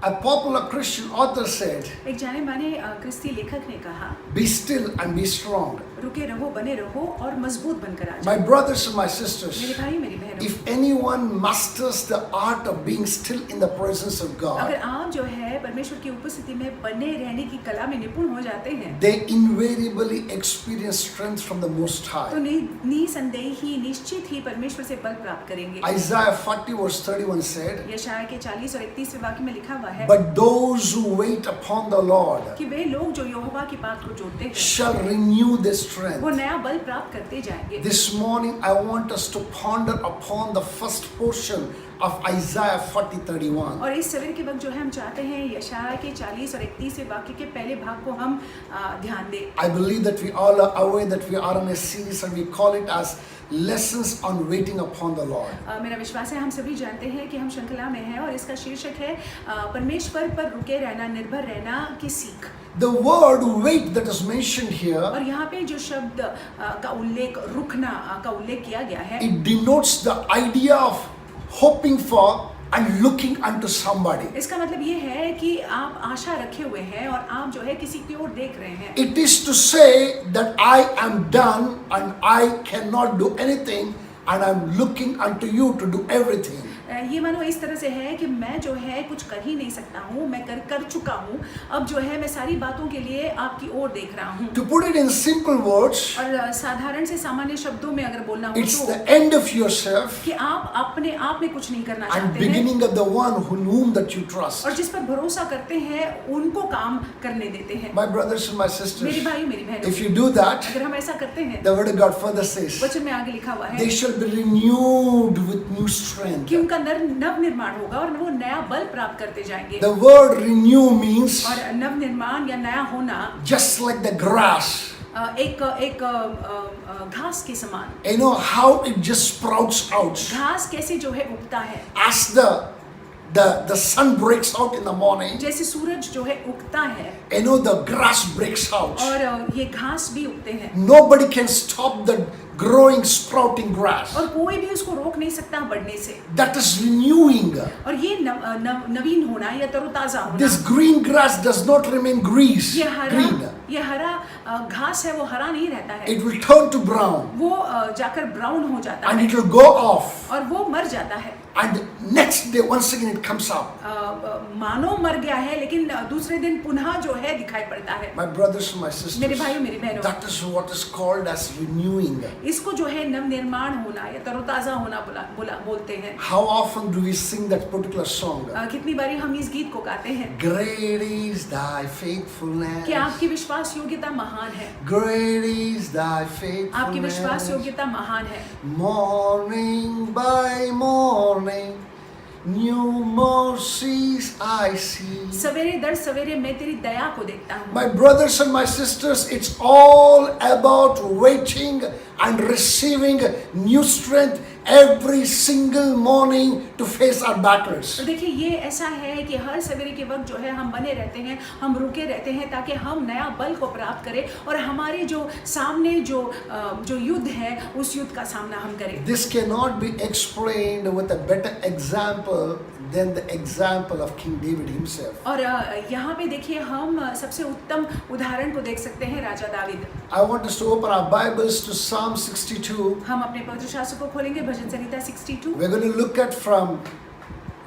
A popular Christian author said, एक जाने माने क्रिस्ती लेखक ने कहा, be still and be strong. रुके रहो, बने रहो और मजबूत बनकर आ My जाओ। brothers and my मेरे sisters, भाई मेरी बहनों, if anyone masters the art of being still in the presence of अगर God, आप जो है परमेश्वर की उपस्थिति में बने रहने की कला में निपुण हो जाते हैं, they invariably experience strength from the Most तो High. निसंदेह ही निश्चित ही परमेश्वर से बल प्राप्त करेंगे। Isaiah 40 verse 31 said, यशायाह के 40 और 31वें वाक्य में लिखा हुआ है but those who wait upon the Lord कि वे लोग जो यहोवा की बात को जोड़ते हैं shall renew their वो strength. नया बल प्राप्त करते जाएंगे। This morning I want us to ponder upon the first portion of Isaiah 40:31. और इस सवेरे के वक्त जो है हम चाहते हैं यशायाह के 40 और 31वें वाक्य के पहले भाग को हम ध्यान दें। I believe that we all are aware that we are in a series and we call it as lessons on waiting upon the Lord. मेरा विश्वास है हम सभी जानते हैं कि हम श्रृंखला में हैं और इसका शीर्षक है परमेश्वर पर रुके रहना, निर्भर रहना की सीख। The word wait that is mentioned here, और यहाँ पे जो शब्द का उल्लेख रुकना का उल्लेख किया गया है, it denotes the idea of hoping for and looking unto somebody. इसका मतलब ये है कि आप आशा रखे हुए हैं और आप जो है किसी की ओर देख रहे हैं। It is to say that I am done and I cannot do anything and I'm looking unto you to do everything. ये मानो इस तरह से है कि मैं जो है कुछ कर ही नहीं सकता हूँ, मैं कर चुका हूँ, अब जो है मैं सारी बातों के लिए आपकी ओर देख रहा हूँ। To put it in simple words, और साधारण से सामान्य शब्दों में अगर बोलना हो it's तो the end of yourself कि आप अपने आप में कुछ नहीं करना and चाहते हैं beginning of the one whom that you trust. और जिस पर भरोसा करते हैं उनको काम करने देते हैं। My brothers and my मेरे sisters, भाई मेरी बहनों, if you do that, अगर हम ऐसा करते हैं, the word of God further says, वचन में आगे लिखा हुआ they है shall be renewed with new strength. कि उनका नव निर्माण होगा और वो नया बल प्राप्त करते जाएंगे। The word renew means और नव निर्माण या नया होना just like the grass. एक घास के समान। You know how it just sprouts out. घास कैसे जो है उगता है, As the sun breaks out in the morning, जैसे सूरज जो है उगता है you know the grass breaks out. और ये घास भी उगते हैं Nobody can stop the growing, sprouting grass. और कोई भी उसको रोक नहीं सकता बढ़ने से। That is renewing. और ये नवीन होना या तरोताजा होना, This green grass does not remain green. ये हरा घास है वो हरा नहीं रहता है, It will turn to brown वो जाकर ब्राउन हो जाता and है it will go off. और वो मर जाता है। And next day, once again, it comes up. मानो मर गया है लेकिन दूसरे दिन पुनः जो है दिखाई पड़ता है। My brothers and my मेरे sisters, भाई मेरी बहनों, that is what is called as renewing. इसको जो है नव निर्माण होना या तरोताजा होना बोलते हैं। How often do we sing that particular song? कितनी बारी हम इस गीत को गाते हैं Great is thy faithfulness. कि आपकी विश्वास योग्यता महान है, Great is thy आपकी विश्वास faithfulness. योग्यता महान है। Morning by morning, new mercies I see. सवेरे दर सवेरे मैं तेरी दया को देखता हूँ। My brothers and my sisters, it's all about waiting and receiving new strength every single morning to face our battles. तो देखिए ये ऐसा है कि हर सवेरे के वक्त जो है हम बने रहते हैं, हम रुके रहते हैं ताकि हम नया बल को प्राप्त करें और हमारे जो सामने जो युद्ध है उस युद्ध का सामना हम करें। This cannot be explained with a better example than the example of King David himself. और यहाँ पे देखिए हम सबसे उत्तम उदाहरण को देख सकते हैं राजा David. I want us to open our Bibles to Psalm 62. हम अपने पवित्र शास्त्र को खोलेंगे भजन संहिता 62। We're going to look at from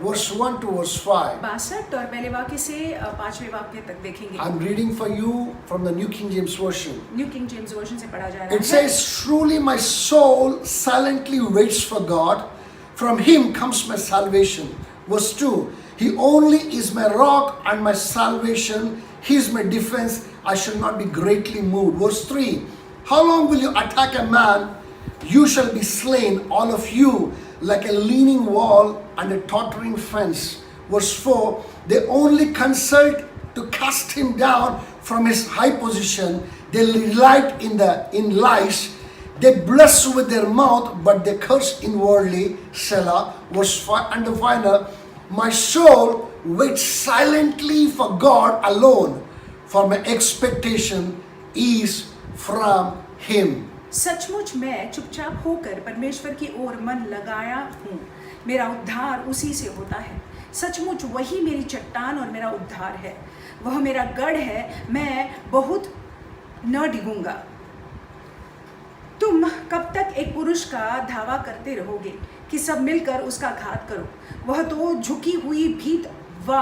verse 1 to verse 5. 62 और पहले वाक्य से 5वें वाक्य तक देखेंगे। I'm reading for you from the New King James Version. New king James version से पढ़ा जा रहा It है। says, truly my soul silently waits for God. From him comes my salvation. Verse 2, he only is my rock and my salvation. He is my defense. I shall not be greatly moved. Verse 3, how long will you attack a man? You shall be slain, all of you, like a leaning wall and a tottering fence. Verse 4, they only consult to cast him down from his high position. They delight in lies. They bless with their mouth, but they curse inwardly. Selah. Verse 5 and the final. My soul waits silently for God alone, for my expectation is from Him. सचमुच मैं चुपचाप होकर परमेश्वर की ओर मन लगाया हूँ, मेरा उद्धार उसी से होता है। सचमुच वही मेरी चट्टान और मेरा उद्धार है, वह मेरा गढ़ है, मैं बहुत न डिगूंगा। तुम कब तक एक पुरुष का धावा करते रहोगे कि सब मिलकर उसका घात करो? वह तो झुकी हुई भीत व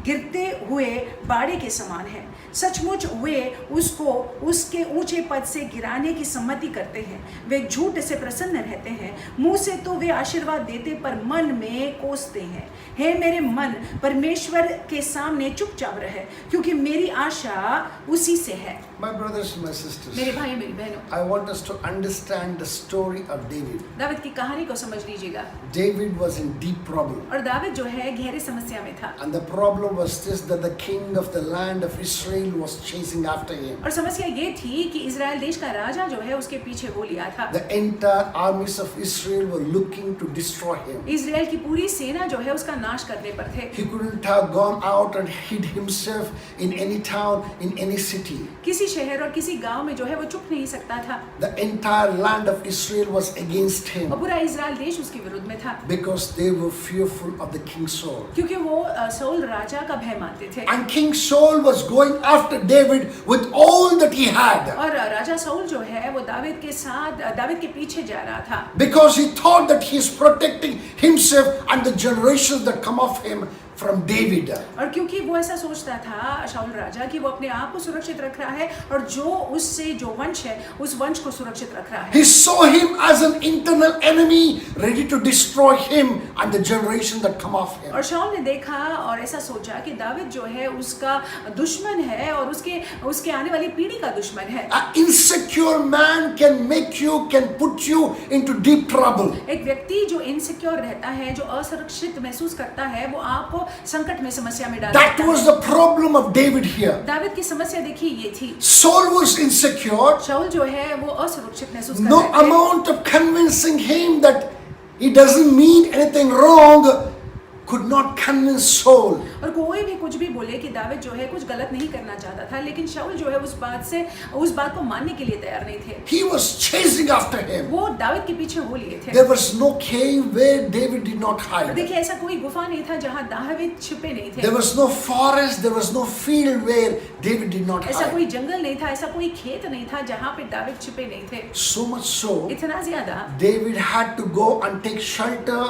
गिरते हुए बाड़े के समान है। सचमुच वे उसको उसके ऊंचे पद से गिराने की सम्मति करते हैं। वे झूठ से प्रसन्न रहते हैं, मुंह से तो वे आशीर्वाद देते पर मन में कोसते हैं। हे मेरे मन, परमेश्वर के सामने चुपचाप रहे, क्योंकि मेरी आशा उसी से है। My brothers and my sisters, मेरे भाई मेरी बहनों, I want us to understand the story of David. David की कहानी को समझ लीजिएगा। David was in deep trouble. और दाविद जो है गहरी समस्या में था। And the problem was this, that the king of the land of Israel was chasing after him. और समस्या ये थी कि इजराइल देश का राजा जो है उसके पीछे हो लिया था। The entire armies of Israel were looking to destroy him. Israel की पूरी सेना जो है उसका नाश करने पर थे। He couldn't have gone out and hid himself in any town, in any city. किसी शहर और किसी गांव में जो है वो छुप नहीं सकता था। The entire land of Israel was against him और पूरा इजराइल देश उसके विरुद्ध में था, because they were fearful of the king Saul. क्योंकि वो साउल राजा का भय मानते थे। And King Saul was going after David with all that he had, और राजा साउल जो है वो दाविद के साथ दाविद के पीछे जा रहा था, because he thought that he is protecting himself and the generations that come of him from David. और क्योंकि वो ऐसा सोचता था शाऊल राजा कि वो अपने आप को सुरक्षित रख रहा है और जो उससे जो वंश है उस वंश को सुरक्षित रख रहा है। He saw him as an internal enemy ready to destroy him and the generation that come of him. और शाऊल ने देखा और ऐसा सोचा कि दाविद जो है उसका दुश्मन है और उसके आने वाली पीढ़ी का दुश्मन है। An insecure man can put you into deep trouble. एक व्यक्ति जो इनसिक्योर रहता है, जो असुरक्षित महसूस करता है, वो आपको संकट में समस्या में डाल That देता was है। the problem of David here. David की समस्या देखिए ये थी। Saul was insecure. शाऊल जो है वो असुरक्षित महसूस कर No रहे थे। amount of convincing him that he doesn't mean anything wrong could not convince Saul. और कोई भी कुछ भी बोले कि दाविद जो है कुछ गलत नहीं करना चाहता था, लेकिन शाऊल जो है उस बात को मानने के लिए तैयार नहीं थे। He was chasing after him. वो दाविद के पीछे हो लिए थे। There was no cave where David did not और hide. देखिए ऐसा कोई गुफा नहीं था जहां दाविद छिपे नहीं थे। There was no forest, there was no field where David did not ऐसा कोई hide. जंगल नहीं था, ऐसा कोई खेत नहीं था जहां पे दाविद छिपे नहीं थे। So much so, इतना ज्यादा David had to go and take shelter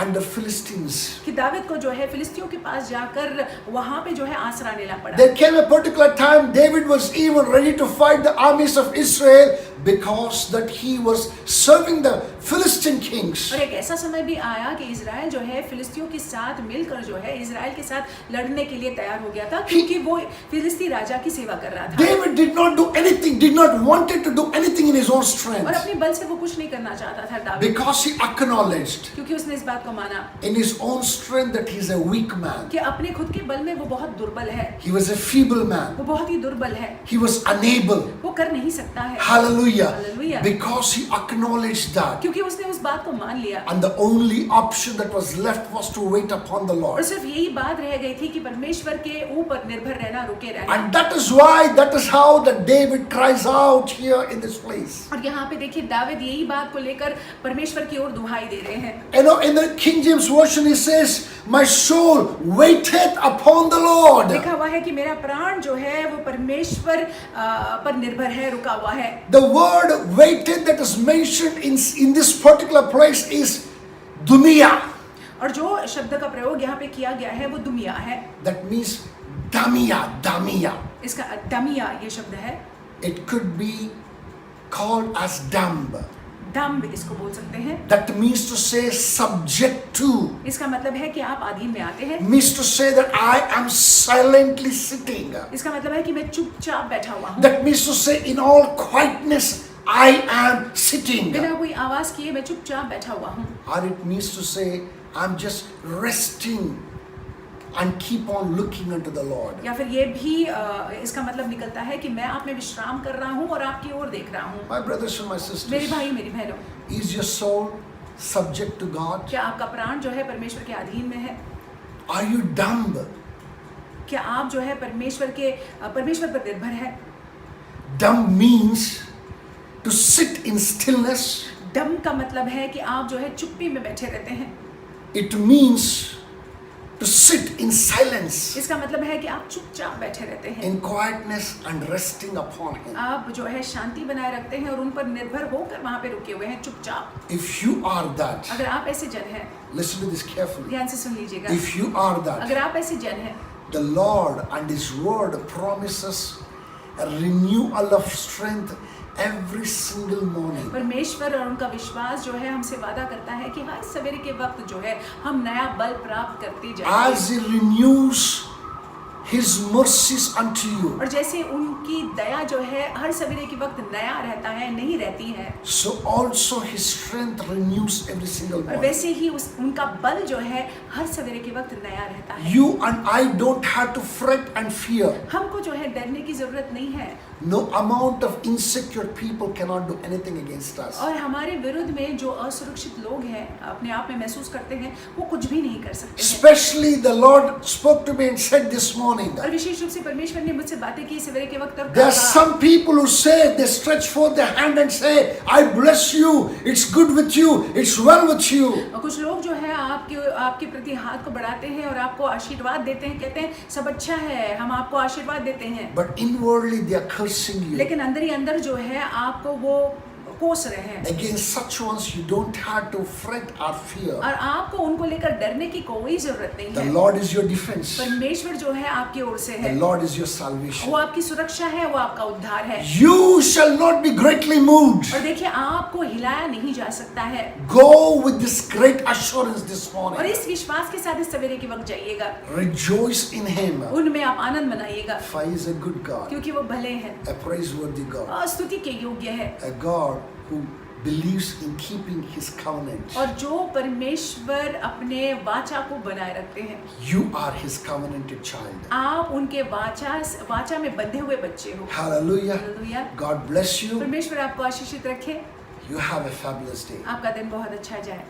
under Philistines. कि दाविद को जो है फिलिस्तियों के पास जाकर वहां पे जो है आसरा लेना पड़ा। There came a particular time David was even ready to fight the armies of Israel because that he was serving the Philistine kings. और एक ऐसा समय भी आया कि इजराइल जो है फिलिस्तियों के साथ मिलकर जो है इजराइल के साथ लड़ने के लिए तैयार हो गया था, क्योंकि वो फिलिस्ती राजा की सेवा कर रहा था। David did not do anything, did not wanted to do anything in his own और strength, अपने बल से वो कुछ नहीं करना चाहता था दाविद, because he acknowledged क्योंकि उसने इस बात को माना in his own strength that he is a weak man. कि अपने खुद के बल में वो बहुत दुर्बल है, He was a feeble man. वो बहुत ही दुर्बल है, He was unable. वो कर नहीं सकता है। Hallelujah. Hallelujah. Because he acknowledged that. क्योंकि उसने उस बात को मान लिया And the only option that was left was to wait upon the और Lord. सिर्फ यही बात रह गई थी कि परमेश्वर के ऊपर निर्भर रहना, रुके रहना। And that is how that David cries out here in this place. और यहाँ पे देखिए दाविद यही बात को लेकर परमेश्वर की ओर दुहाई दे रहे हैं। You know, in the King James Version, he says, "My soul waiteth upon the Lord." लिखा हुआ है कि मेरा प्राण जो है वो परमेश्वर पर निर्भर है, रुका हुआ है। The word waited that is mentioned in this particular place is dumia. और जो शब्द का प्रयोग यहाँ पे किया गया है वो दुमिया है। That means damia. इसका दमिया ये शब्द है। It could be called as dumb. दम्ब इसको बोल सकते हैं। That means to say subject to. इसका मतलब है कि आप अधीन में आते हैं। Means to say that I am silently sitting. इसका मतलब है कि मैं चुपचाप बैठा हुआ हूँ। That means to say in all quietness I am sitting. बिना कोई आवाज किए मैं चुपचाप बैठा हुआ हूँ। Or it means to say I'm just resting and keep on looking unto the Lord. या फिर ये भी इसका मतलब निकलता है कि मैं आप में विश्राम कर रहा हूँ और आपकी ओर देख रहा हूँ। My brothers and my मेरे sisters, भाई मेरी बहनों, is your soul subject to God? क्या आपका प्राण जो है परमेश्वर के अधीन में है? Are you dumb? क्या आप जो है परमेश्वर पर निर्भर है? Dumb means to sit in stillness. दम का मतलब है कि आप जो है चुप्पी में बैठे रहते हैं। It means to sit in silence, इसका मतलब है कि आप चुपचाप बैठे रहते हैं, in quietness and resting upon Him. आप जो है शांति बनाए रखते हैं और उन पर निर्भर होकर वहां पे रुके हुए हैं चुपचाप। If you are that, अगर आप ऐसे जन हैं, listen to this carefully. ध्यान से सुन लीजिएगा, If you are that, अगर आप ऐसे जन हैं, the Lord and His Word promises a renewal of strength every single morning. परमेश्वर और उनका विश्वास जो है हमसे वादा करता है कि हर सवेरे के वक्त जो है हम नया बल प्राप्त करते जाएंगे। As He renews His mercies unto you, और जैसे उनकी दया जो है हर सवेरे के वक्त नया रहता है, नहीं रहती है, so also His strength renews every single और morning. वैसे ही उनका बल जो है हर सवेरे के वक्त नया रहता है। You and I don't have to fret and fear. हमको जो है डरने की जरूरत नहीं है, No amount of insecure people cannot do anything against us. और हमारे विरुद्ध में जो असुरक्षित लोग हैं, अपने आप में महसूस करते हैं, वो कुछ भी नहीं कर सकते हैं। Especially the Lord spoke to me and said this morning, और विशेष रूप से परमेश्वर ने मुझसे बातें की सवेरे के वक्त, और there are कहा, some people who say, they stretch forth their hand and say, I bless you, it's good with you, it's well with you. और कुछ लोग जो है आपके प्रति हाथ को बढ़ाते हैं और आपको आशीर्वाद देते हैं, कहते हैं सब अच्छा है, हम आपको आशीर्वाद देते हैं, But inwardly they are cursing you. लेकिन अंदर ही अंदर जो है आपको वो कोस रहे हैं। Against such ones you don't have to fret or fear. और आपको उनको लेकर डरने की कोई जरूरत नहीं The है। Lord is your defense. परमेश्वर जो है आपकी ओर से The है, Lord is your salvation. वो आपकी सुरक्षा है, वो आपका उद्धार है। You shall not be greatly moved. और देखिए आपको हिलाया नहीं जा सकता है। Go with this great assurance this और morning. इस विश्वास के साथ इस सवेरे के वक्त जाइएगा, Rejoice in Him. उनमें आप आनंद मनाइएगा, For He is a good God, क्योंकि वो भले हैं, a praiseworthy God, और स्तुति के योग्य है, a God who believes in keeping His covenant. और जो परमेश्वर अपने वाचा को बनाए रखते हैं। You are His covenanted child. आप उनके वाचा में बंधे हुए बच्चे हो। Hallelujah. Hallelujah. God bless you. परमेश्वर आपको आशीषित रखे। You have a fabulous day. आपका दिन बहुत अच्छा जाए।